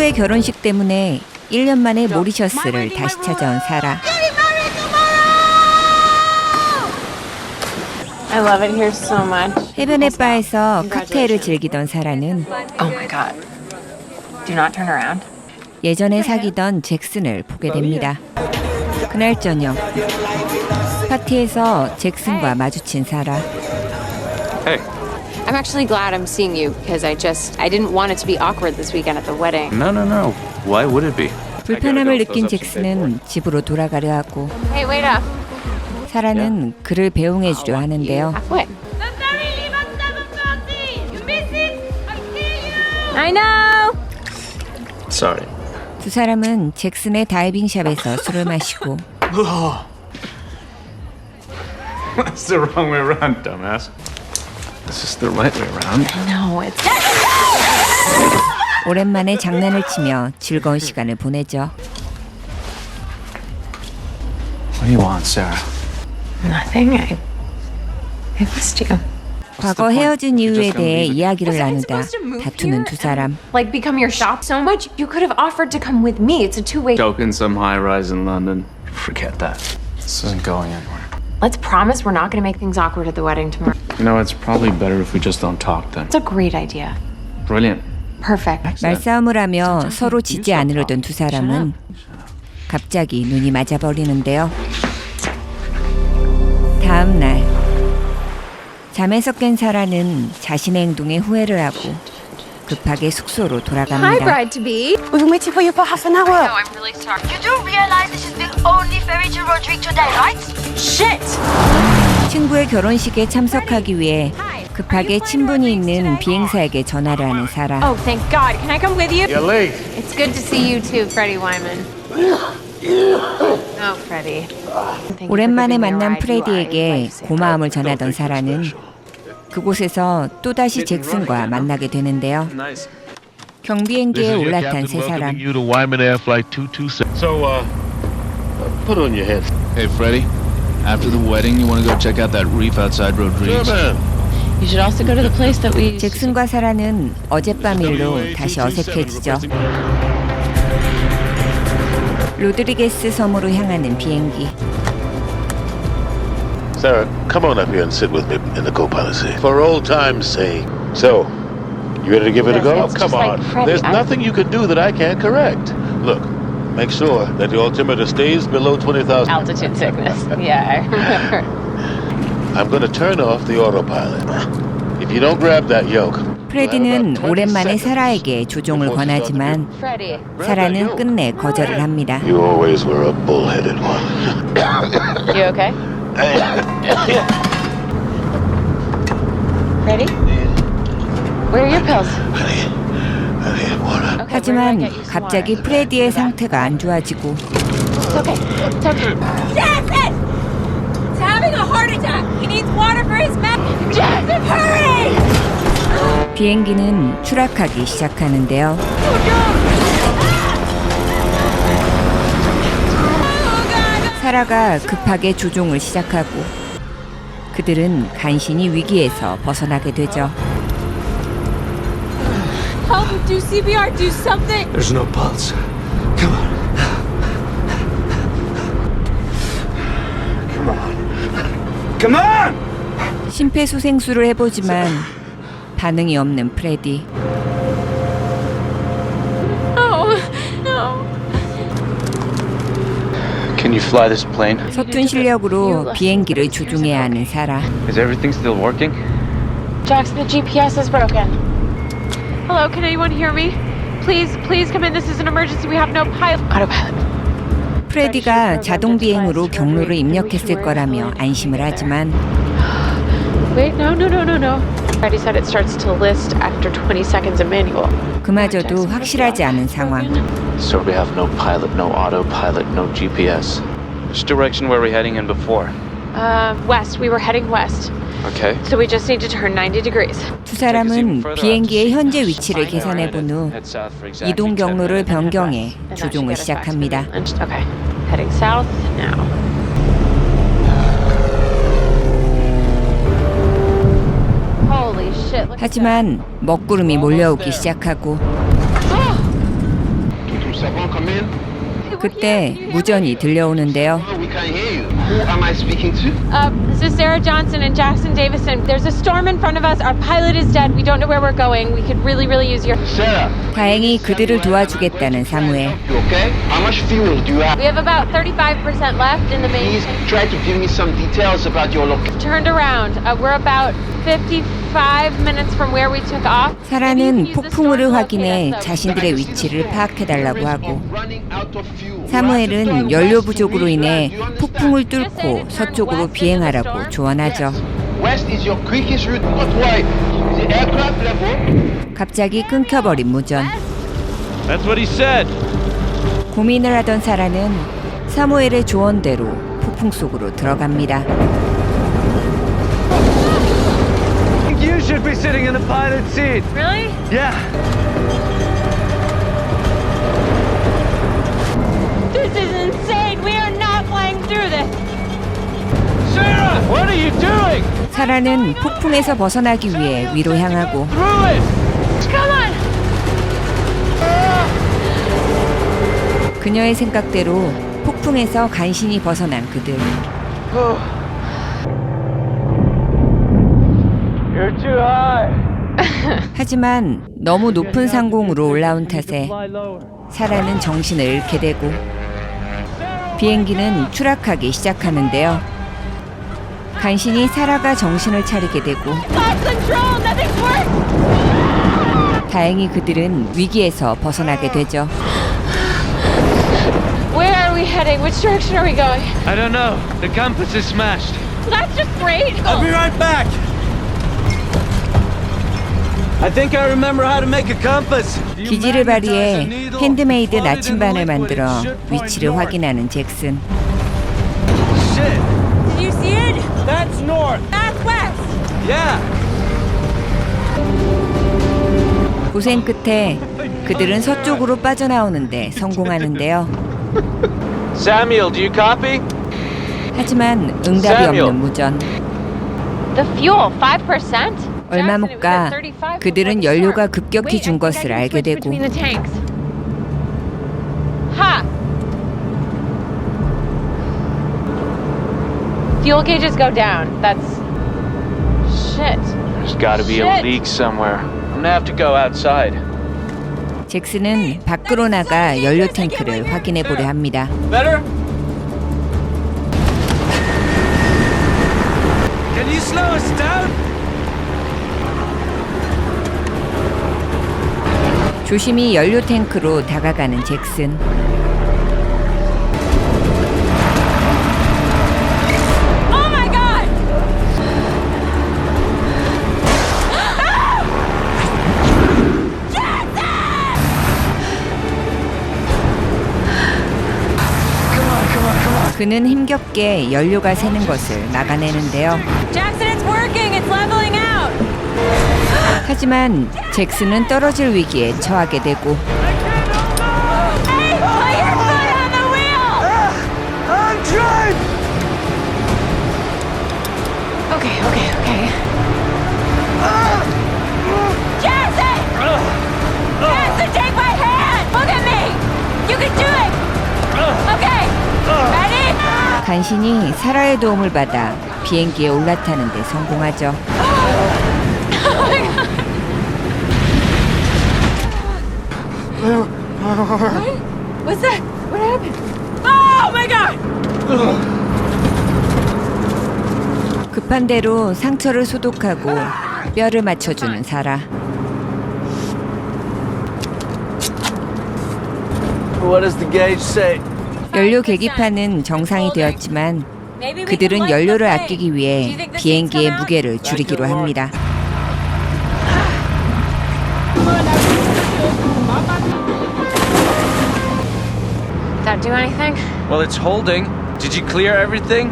친구의 결혼식 때문에 1년 만에 모리셔스를 다시 찾아온 사라. I love it here so much. 해변의 바에서 칵테일을 즐기던 사라는 Oh my god. Do not turn around. 예전에 사귀던 잭슨을 보게 됩니다. 그날 저녁 파티에서 잭슨과 마주친 사라. Hey. I'm actually glad I'm seeing you because I didn't want it to be awkward this weekend at the wedding. No. Why would it be? 불편함을 느낀 잭슨은 집으로 돌아가려 하고 Hey, wait up. 사라는 그를 배웅해 주려 하는데요. What? I know. Sorry. 두 사람은 잭슨의 다이빙샵에서 술을 마시고 That's the wrong way around, dumbass. This is the right way around. No, it's 오랜만에 장난을 치며 즐거운 시간을 보내죠. What do you want, Sarah? nothing. I missed you. 과거 헤어진 이유에 대해 이야기를 나누다 다투는 두 사람. Like become your shop so much? You could have offered to come with me. It's a two-way. Joke in some high rise in London. Forget that. This isn't going anywhere. Let's promise we're not going to make things awkward at the wedding tomorrow. You know, it's probably better if we just don't talk then. It's a great idea. Brilliant. Perfect. 말싸움을 하며 서로 지지 않으려던 두 사람은 갑자기 눈이 맞아버리는데요. 다음 날 잠에서 깬 사라는 자신의 행동에 후회를 하고 급하게 숙소로 Hi, 돌아갑니다. bride-to-be. We've been waiting for you for half an hour. No, I'm really sorry. You do realize this is the only ferry to Rodrigue today, right? Shit! 친구의 결혼식에 참석하기 위해 급하게 친분이 있는 비행사에게 전화를 하는 사라. Oh, thank God. Can I come with you? You're late. It's good to see you too, Freddie Wyman. Oh, Freddie. 오랜만에 만난 프레디에게 고마움을 전하던 사라는 그곳에서 또다시 잭슨과 만나게 되는데요. Nice. 경비행기에 올라탄 세 사람. You to Wyman Air Flight 227. So, put on your head. Hey, Freddie. After the wedding, you want to go check out that reef outside Rodriguez? man. You should also go to the place that we. 잭슨과 사라는 어젯밤 일로 다시 어색해지죠. 로드리게스 섬으로 향하는 비행기. Sarah, come on up here and sit with me in the co-pilot seat. For old time's sake. So, you ready to give it a go? It's Come just like on. Freddie, There's nothing you can do that I can't correct. Look, make sure that the altimeter stays below 20,000. Altitude sickness. Yeah, I remember. I'm going to turn off the autopilot. If you don't grab that yoke. 프레디는 오랜만에 사라에게 조종을 권하지만 Freddie. 사라는 끝내 거절을 합니다. You always were a bull-headed one. You okay? Ready? Where are your pills? I need water. Okay, 하지만 we're gonna get you some 갑자기 water. 프레디의 상태가 안 좋아지고 It's okay. It's okay. Jackson! He's having a heart attack. He needs water for his mouth. Jackson, hurry! 비행기는 추락하기 시작하는데요. 사라가 급하게 조종을 시작하고 그들은 간신히 위기에서 벗어나게 되죠. Help him, do CPR, do something. There's no pulse. Come on. Come on. Come on! 심폐소생술을 해보지만 반응이 없는 프레디. Oh, no. Can you fly this plane? 서툰 실력으로 비행기를 조종해야 하는 사라. Is everything still working? Jackson, the GPS is broken. Hello, can anyone hear me? Please come in. This is an emergency. We have no pilot. Autopilot. 프레디가 자동 비행으로 경로를 입력했을 거라며 안심을 하지만 Wait, no. Freddie said it starts to list after 20 seconds of manual. 그마저도 확실하지 않은 상황. So we have no pilot, no autopilot, no GPS. Which direction were we heading in before? West. We were heading west. Okay. So we just need to turn 90 degrees. 두 사람은 비행기의 현재 위치를 계산해 본 후 이동 경로를 변경해 조종을 시작합니다. Okay. Heading south now. Holy shit. Look at 하지만 먹구름이 몰려오기 시작하고 Someone come in. 그때 무전이 들려오는데요. We can't hear you. Who am I speaking to? This is Sarah Johnson and Jackson Davison. There's a storm in front of us. Our pilot is dead. We don't know where we're going. We could really use your... Sarah. 다행히 그들을 도와주겠다는 사무엘. You okay? How much fuel do you have? We have about 35% left in the main Please tank. try to give me some details about your location. Turned around. We're about 55 minutes from where we took off. 사라는 폭풍우를 확인해 자신들의 위치를 파악해달라고 하고, 사무엘은 연료 부족으로 인해 폭풍을 뚫고 서쪽으로 비행하라고 조언하죠. West is your quickest route. Not why. The aircraft level. 갑자기 끊겨버린 무전. That's what he said. 고민을 하던 사라는 사무엘의 조언대로 폭풍 속으로 들어갑니다. You should be sitting in the pilot seat. Really? Yeah. This is insane. We are not flying through this. Sarah, what are you doing? 사라는 폭풍에서 벗어나기 위해 위로 향하고, Through it. Come on. 그녀의 생각대로 폭풍에서 간신히 벗어난 그들. You're too high. 하지만 너무 높은 상공으로 올라온 탓에 Fly lower. 사라는 정신을 잃게 되고, 비행기는 추락하기 시작하는데요. 간신히 사라가 정신을 차리게 되고, Lost control. Nothing's working. 다행히 그들은 위기에서 벗어나게 되죠. Where are we heading? Which direction are we going? I don't know. The compass is smashed. That's just great. I'll be right back. I think I remember how to make a compass. 기지를 발휘해 핸드메이드 나침반을 만들어 위치를 확인하는 잭슨. Shit. Did you see it? That's north. That's west. Yeah. 고생 끝에 그들은 서쪽으로 빠져나오는데 성공하는데요. Samuel, do you copy? 하지만 응답이 없는 무전. The fuel, 5%? 얼마 못 가 그들은 연료가 급격히 준 것을 알게 되고, Ha! Fuel gauges go down. That's... Shit. There's gotta be a Shit. leak somewhere. I'm gonna have to go outside. 잭슨은 밖으로 나가 연료 탱크를 확인해 보려 합니다. Better? Can you slow us down? 조심히 연료 탱크로 다가가는 잭슨. Oh my god! 그는 힘겹게 연료가 새는 것을 막아내는데요. Jackson, it's working. It's leveling out. 하지만 잭슨은 떨어질 위기에 처하게 되고, Hey, put your foot on the wheel. I'm trying. Okay. Jackson! Jackson, take my hand. Look at me. You can do it. Okay. Ready? 간신히 사라의 도움을 받아 비행기에 올라타는 데 성공하죠. What's that? What happened? Oh my god! 급한 대로 상처를 소독하고 뼈를 맞춰주는 사라. What does the gauge say? 연료 계기판은 정상이 되었지만 Maybe we can 그들은 light the 연료를 thing. 아끼기 Do you 위해 think the seats 비행기의 come out? 무게를 줄이기로 합니다. That do anything? Well, it's holding. Did you clear everything?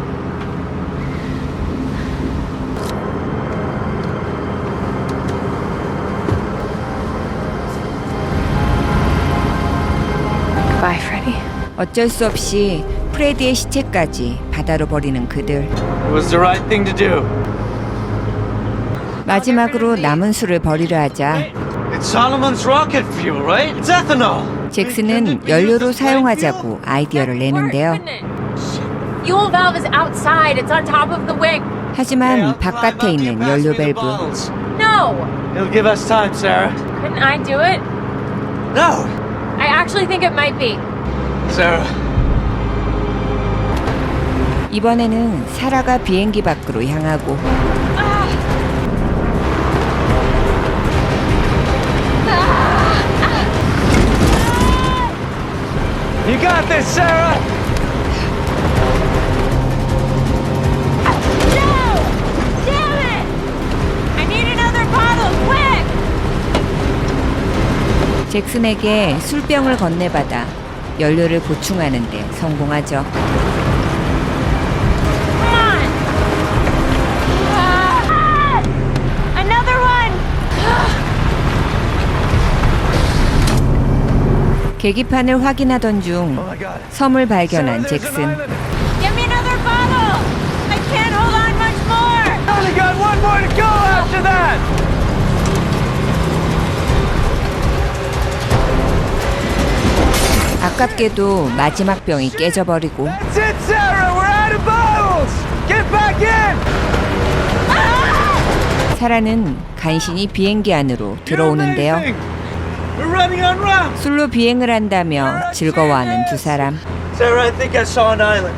Bye, Freddy. 어쩔 수 없이 프레디의 시체까지 바다로 버리는 그들. It was the right thing to do. 마지막으로 남은 술을 버리려 하자 It's Solomon's rocket fuel, right? It's ethanol. 잭슨은 연료로 사용하자고 아이디어를 내는데요. Fuel valve is outside. It's on top of the wing. 하지만 바깥에 있는 연료 밸브. No! It'll give us time, Sarah. Couldn't I do it? No! I actually think it might be. Sarah. 이번에는 사라가 비행기 밖으로 향하고 You got this, Sarah! No! Damn it! I need another bottle, quick! 잭슨에게 술병을 건네받아 연료를 보충하는 데 성공하죠. Come on! Another one! 계기판을 확인하던 중 Oh my God. 섬을 발견한 Sarah, there's an 잭슨. island. Give me another bottle! I can't hold on much more! Only got one more to go after that! 아깝게도 마지막 병이 깨져버리고 That's it, Sarah! We're out of bottles! Get back in! 사라는 간신히 비행기 안으로 들어오는데요. You're amazing. We're running on routes! 술로 비행을 한다며 즐거워하는 두 사람. Sarah, I think I saw an island.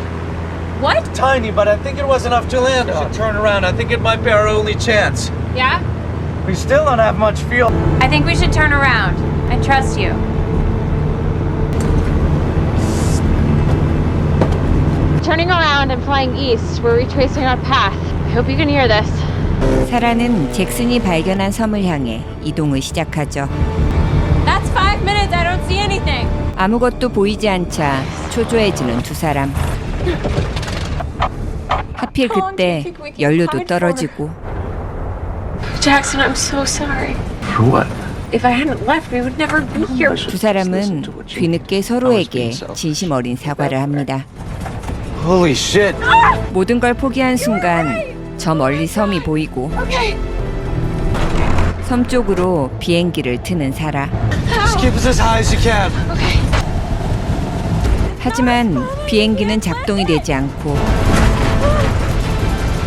What? Tiny, but I think it was enough to land on. Turn around. I think it might be our only chance. Yeah? We still don't have much fuel. I think we should turn around. I trust you. Turning around and flying east. We're retracing our path. I hope you can hear this. 사라는 잭슨이 발견한 섬을 향해 이동을 시작하죠. That's 5 minutes. I don't see anything. 아무것도 보이지 않자 초조해지는 두 사람. 하필 그때 연료도 떨어지고 Jackson, I'm so sorry. For what? If I hadn't left, we would never be here. 두 사람은 뒤늦게 서로에게 진심 어린 사과를 합니다. Holy shit! 모든 걸 포기한 순간 저 멀리 섬이 보이고 섬 쪽으로 비행기를 트는 사라. Just keep us as high as you can. 하지만 비행기는 작동이 되지 않고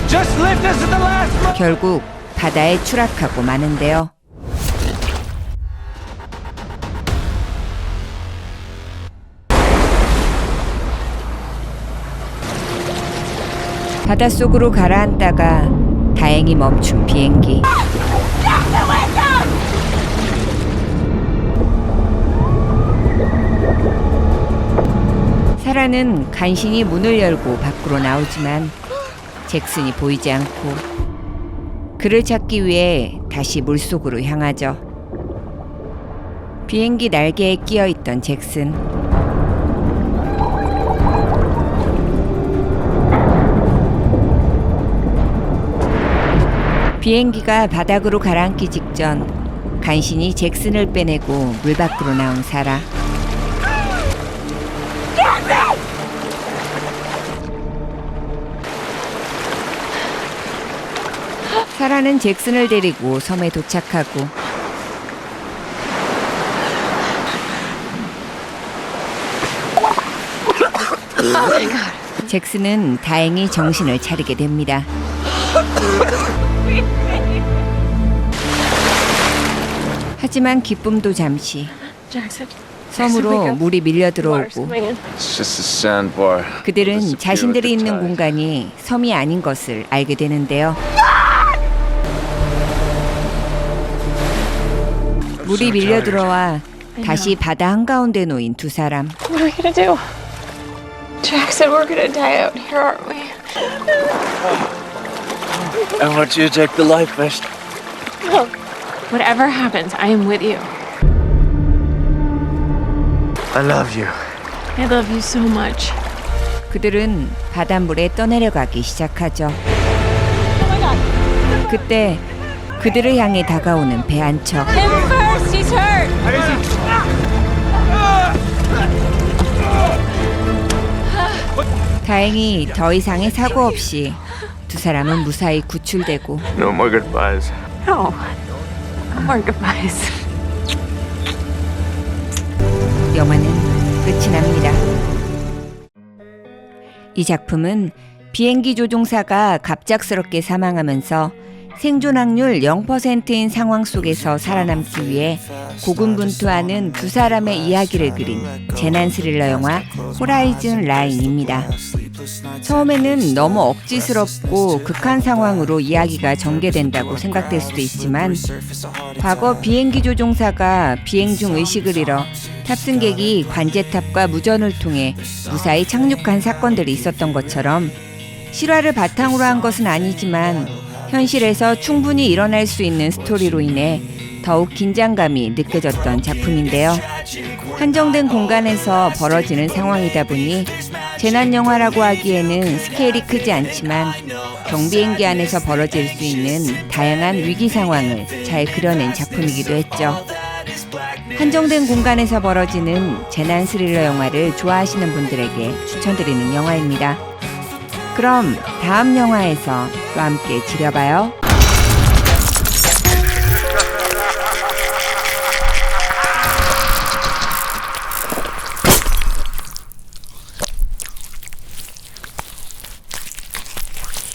Just lift us at the last moment. 결국 바다에 추락하고 마는데요. 바닷속으로 가라앉다가 다행히 멈춘 비행기. 사라는 간신히 문을 열고 밖으로 나오지만 잭슨이 보이지 않고 그를 찾기 위해 다시 물속으로 향하죠. 비행기 날개에 끼어 있던 잭슨. 비행기가 바닥으로 가라앉기 직전 간신히 잭슨을 빼내고 물 밖으로 나온 사라. 사라는 잭슨을 데리고 섬에 도착하고 잭슨은 다행히 정신을 차리게 됩니다. 하지만 기쁨도 잠시. Jackson. 섬으로 물이 밀려 들어오고 It's just a sandbar. 그들은 자신들이 있는 공간이 섬이 아닌 것을 알게 되는데요. 물이 밀려 들어와 다시 바다 한가운데 놓인 두 사람. What are we gonna do? Jackson, we're gonna die out here, aren't we? I want you to take the life vest. Look, whatever happens, I am with you. I love you. I love you so much. 그들은 바닷물에 떠내려가기 시작하죠. 그때 그들을 향해 다가오는 배 한 척. Him first. He's hurt. 다행히 더 이상의 사고 없이 두 사람은 무사히 구출되고 No more goodbyes. No. No more goodbyes. 영화는 끝이 납니다. 이 작품은 비행기 조종사가 갑작스럽게 사망하면서 생존 확률 0%인 상황 속에서 살아남기 위해 고군분투하는 두 사람의 이야기를 그린 재난 스릴러 영화 호라이즌 라인입니다. 처음에는 너무 억지스럽고 극한 상황으로 이야기가 전개된다고 생각될 수도 있지만 과거 비행기 조종사가 비행 중 의식을 잃어 탑승객이 관제탑과 무전을 통해 무사히 착륙한 사건들이 있었던 것처럼 실화를 바탕으로 한 것은 아니지만 현실에서 충분히 일어날 수 있는 스토리로 인해 더욱 긴장감이 느껴졌던 작품인데요. 한정된 공간에서 벌어지는 상황이다 보니 재난 영화라고 하기에는 스케일이 크지 않지만 경비행기 안에서 벌어질 수 있는 다양한 위기 상황을 잘 그려낸 작품이기도 했죠. 한정된 공간에서 벌어지는 재난 스릴러 영화를 좋아하시는 분들에게 추천드리는 영화입니다. 그럼 다음 영화에서 또 함께 지려봐요.